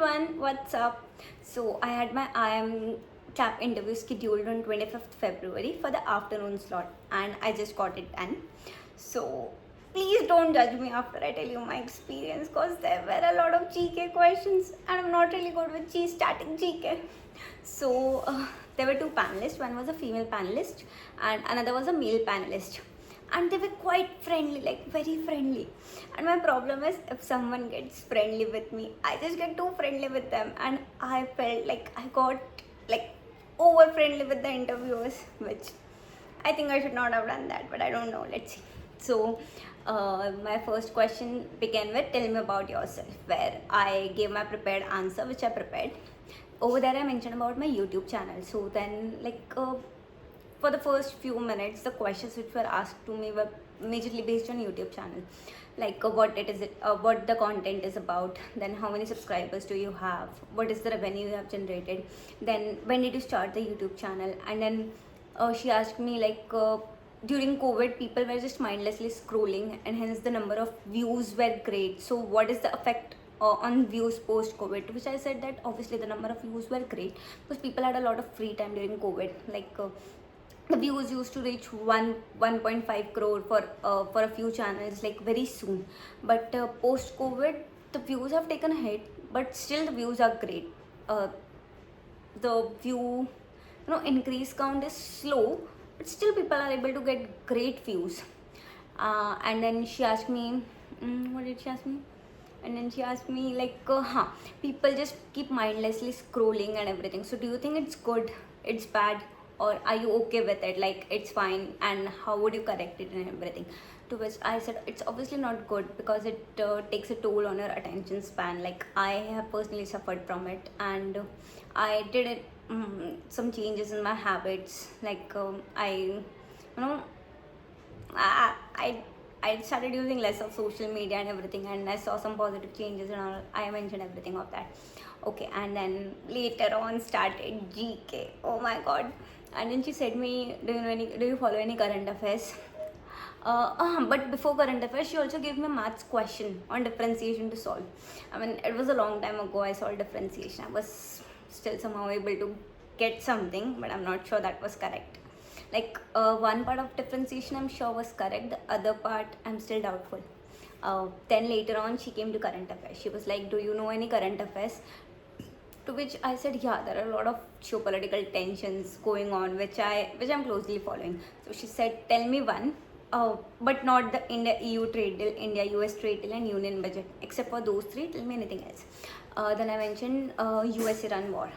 everyone, what's up? So I had my IM CAP interview scheduled on 25th February for the afternoon slot and I just got it done. So please don't judge me after I tell you my experience because there were a lot of GK questions and I'm not really good with static GK. So there were two panelists, one was a female panelist and another was a male panelist, and they were quite friendly, like very friendly. And my problem is, if someone gets friendly with me, I just get too friendly with them, and I felt like I got like over friendly with the interviewers, which I think I should not have done that, but I don't know. Let's see. So my first question began with, tell me about yourself, where I gave my prepared answer, which I prepared. Over there I mentioned about my YouTube channel. So then for the first few minutes, the questions which were asked to me were majorly based on YouTube channel, like what the content is about, then how many subscribers do you have, what is the revenue you have generated, then when did you start the YouTube channel, and then she asked me during COVID, people were just mindlessly scrolling, and hence the number of views were great. So what is the effect on views post COVID? To which I said that obviously the number of views were great because people had a lot of free time during COVID. The views used to reach 1.5 crore for a few channels like very soon, but post COVID the views have taken a hit, but still the views are great. The view increase count is slow, but still people are able to get great views. And then she asked me, what did she ask me? And then she asked me people just keep mindlessly scrolling and everything. So do you think it's good, it's bad, or are you okay with it? Like it's fine, and how would you correct it and everything? To which I said it's obviously not good because it takes a toll on your attention span. Like I have personally suffered from it, and I did it some changes in my habits. I started using less of social media and everything, and I saw some positive changes and all. I mentioned everything of that. Okay, and then later on started GK. Oh my god. And then she said me, do you follow any current affairs? But before current affairs, she also gave me a maths question on differentiation to solve. I mean, it was a long time ago I solved differentiation. I was still somehow able to get something, but I'm not sure that was correct. One part of differentiation I'm sure was correct, the other part I'm still doubtful. Then later on she came to current affairs. She was like, do you know any current affairs? To which I said, yeah, there are a lot of geopolitical tensions going on which I'm closely following. So she said, tell me one, but not the India EU trade deal, India US trade deal and union budget. Except for those three, tell me anything else. Then I mentioned US Iran war.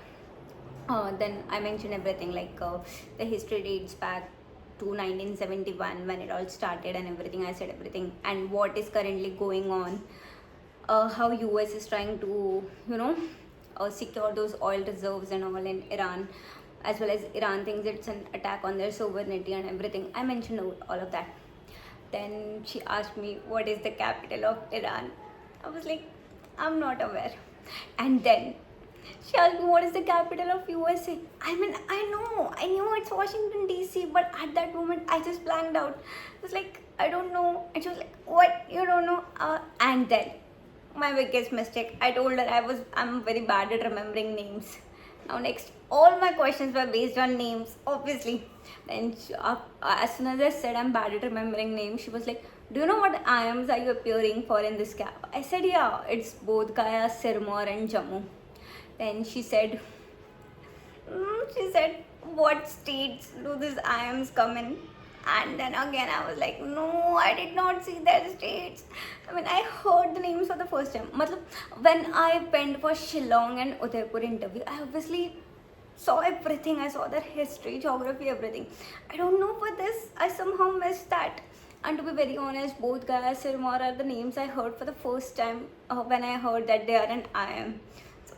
Then I mentioned everything, the history dates back to 1971 when it all started and everything. I said everything, and what is currently going on, how US is trying to secure those oil reserves and all in Iran, as well as Iran thinks it's an attack on their sovereignty and everything. I mentioned all of that. Then she asked me, what is the capital of Iran? I was like, I'm not aware. And then she asked me, what is the capital of USA? I mean, I knew it's Washington DC, but at that moment I just blanked out. I was like, I don't know. And she was like, what? You don't know? And then my biggest mistake, I told her I'm very bad at remembering names. Now next, all my questions were based on names, obviously. Then as soon as I said I'm bad at remembering names, she was like, do you know what IIMs are you appearing for in this cap? I said, yeah, it's Bodh Gaya, Sirmaur and Jammu. Then she said, what states do these IIMs come in? And then again I was like, no, I did not see their states. I mean, I heard the names for the first time. When I went for Shillong and Udaipur interview, I obviously saw everything. I saw their history, geography, everything. I don't know for this, I somehow missed that. And to be very honest, both Gaya, Sirmaur are the names I heard for the first time when I heard that they are an IIM.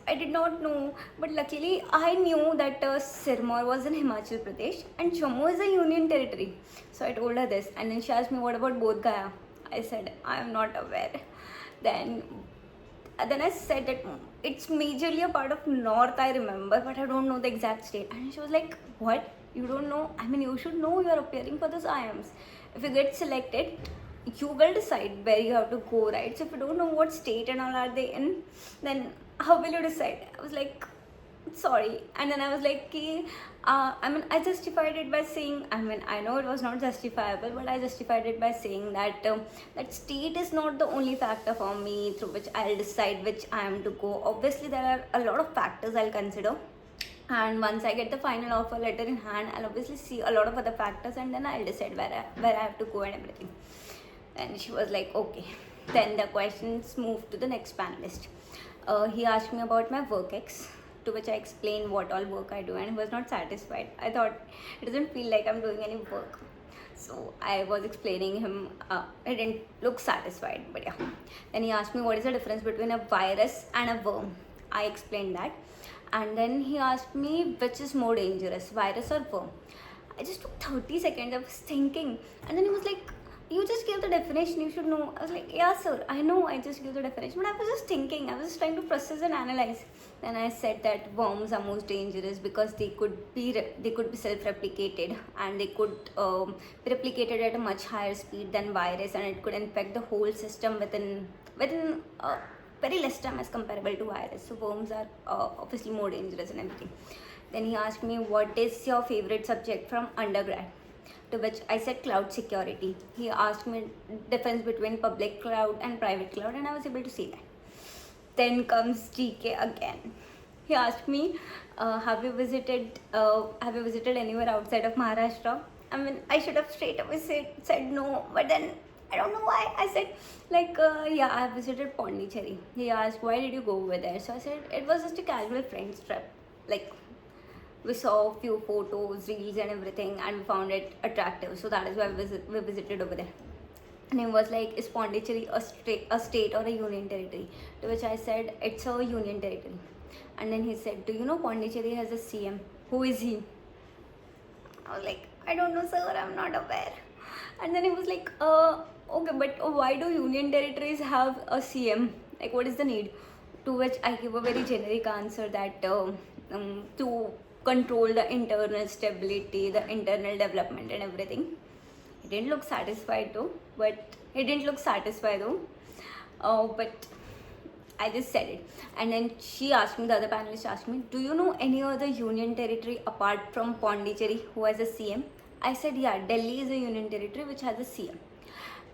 I did not know, but luckily I knew that Sirmaur was in Himachal Pradesh and Jammu is a union territory. So I told her this, and then she asked me, what about Bodh Gaya? I said, I am not aware. Then I said that it's majorly a part of North, I remember, but I don't know the exact state. And she was like, what? You don't know? I mean, you should know, you are appearing for those IIMs. If you get selected, you will decide where you have to go, right? So if you don't know what state and all are they in, then how will you decide? I was like, sorry. And then I was like, I justified it by saying, I know it was not justifiable, but I justified it by saying that that state is not the only factor for me through which I'll decide which I am to go. Obviously, there are a lot of factors I'll consider. And once I get the final offer letter in hand, I'll obviously see a lot of other factors, and then I'll decide where I have to go and everything. And she was like, okay. Then the questions moved to the next panelist. He asked me about my work ex, to which I explained what all work I do, and he was not satisfied. I thought it doesn't feel like I'm doing any work. So I was explaining him, I didn't look satisfied, but yeah. Then he asked me what is the difference between a virus and a worm. I explained that. And then he asked me which is more dangerous, virus or worm. I just took 30 seconds, I was thinking. And then he was like, you just gave the definition, you should know. I was like, yeah sir, I know I just gave the definition, but I was just thinking, I was just trying to process and analyze. Then I said that worms are most dangerous because they could be self-replicated, and they could be replicated at a much higher speed than virus, and it could infect the whole system within very less time as comparable to virus. So worms are obviously more dangerous and everything. Then he asked me, what is your favorite subject from undergrad? To which I said cloud security. He asked me difference between public cloud and private cloud, and I was able to say that. Then comes GK again. He asked me, have you visited anywhere outside of Maharashtra? I should have straight away said no, but then I don't know why. I said yeah, I have visited Pondicherry. He asked, why did you go over there? So I said it was just a casual friends trip. Like, we saw a few photos, reels and everything, and we found it attractive. So that is why we visited over there. And he was like, is Pondicherry a state or a union territory? To which I said, it's a union territory. And then he said, do you know Pondicherry has a CM? Who is he? I was like, I don't know sir, I'm not aware. And then he was like, okay, but why do union territories have a CM? Like, what is the need? To which I gave a very generic answer that to control the internal stability, the internal development and everything. He didn't look satisfied though, but I just said it. And then the other panelist asked me, do you know any other union territory apart from Pondicherry who has a CM? I said, yeah, Delhi is a union territory which has a CM.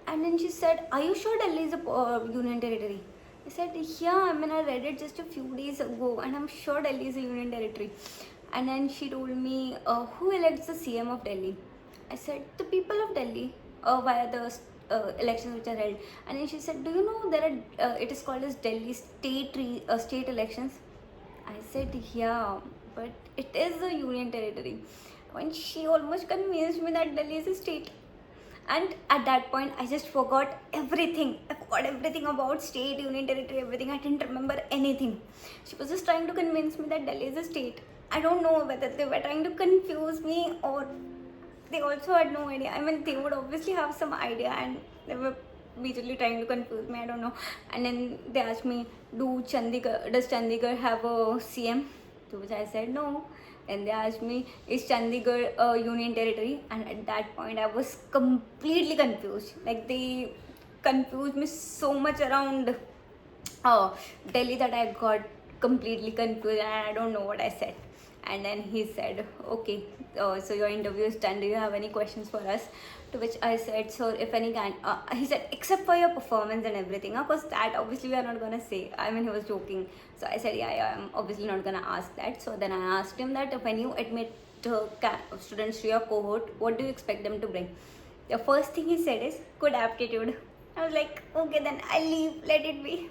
And then she said, are you sure Delhi is a union territory? I said, yeah, I read it just a few days ago, and I'm sure Delhi is a union territory. And then she told me, who elects the CM of Delhi? I said, the people of Delhi via the elections which are held. And then she said, do you know it is called as Delhi state elections? I said, yeah, but it is a union territory. When she almost convinced me that Delhi is a state. And at that point, I just forgot everything. I forgot everything about state, union territory, everything. I didn't remember anything. She was just trying to convince me that Delhi is a state. I don't know whether they were trying to confuse me or they also had no idea. They would obviously have some idea and they were majorly trying to confuse me. I don't know. And then they asked me, does Chandigarh have a CM? To which I said no. And they asked me, is Chandigarh a union territory? And at that point, I was completely confused. Like, they confused me so much around Delhi that I got completely confused and I don't know what I said. And then he said, okay, so your interview is done. Do you have any questions for us? To which I said, so if any kind, he said, except for your performance and everything. Of course, that obviously we are not going to say. He was joking. So I said, yeah, I'm obviously not going to ask that. So then I asked him that when you admit students to your cohort, what do you expect them to bring? The first thing he said is good aptitude. I was like, okay, then I'll leave, let it be.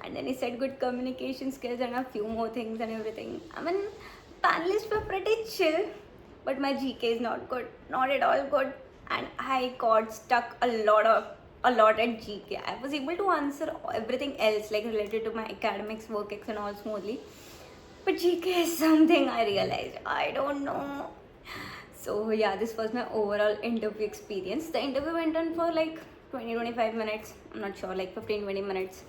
And then he said good communication skills and a few more things and everything. Panelists were pretty chill, but my GK is not good, not at all good. And I got stuck a lot at GK. I was able to answer everything else like related to my academics, work ex and all smoothly. But GK is something I realized. I don't know. So yeah, this was my overall interview experience. The interview went on for like 20-25 minutes. I'm not sure, like 15-20 minutes.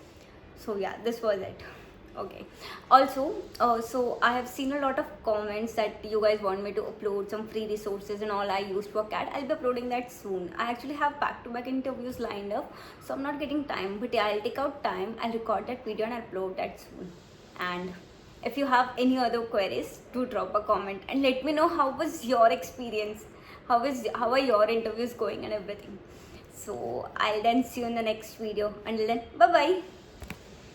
So yeah, this was it. Okay. Also, so I have seen a lot of comments that you guys want me to upload some free resources and all I used for CAT. I'll be uploading that soon. I actually have back-to-back interviews lined up, so I'm not getting time. But yeah, I'll take out time. I'll record that video and I'll upload that soon. And if you have any other queries, do drop a comment and let me know how was your experience, how are your interviews going and everything. So I'll then see you in the next video. Until then, bye bye.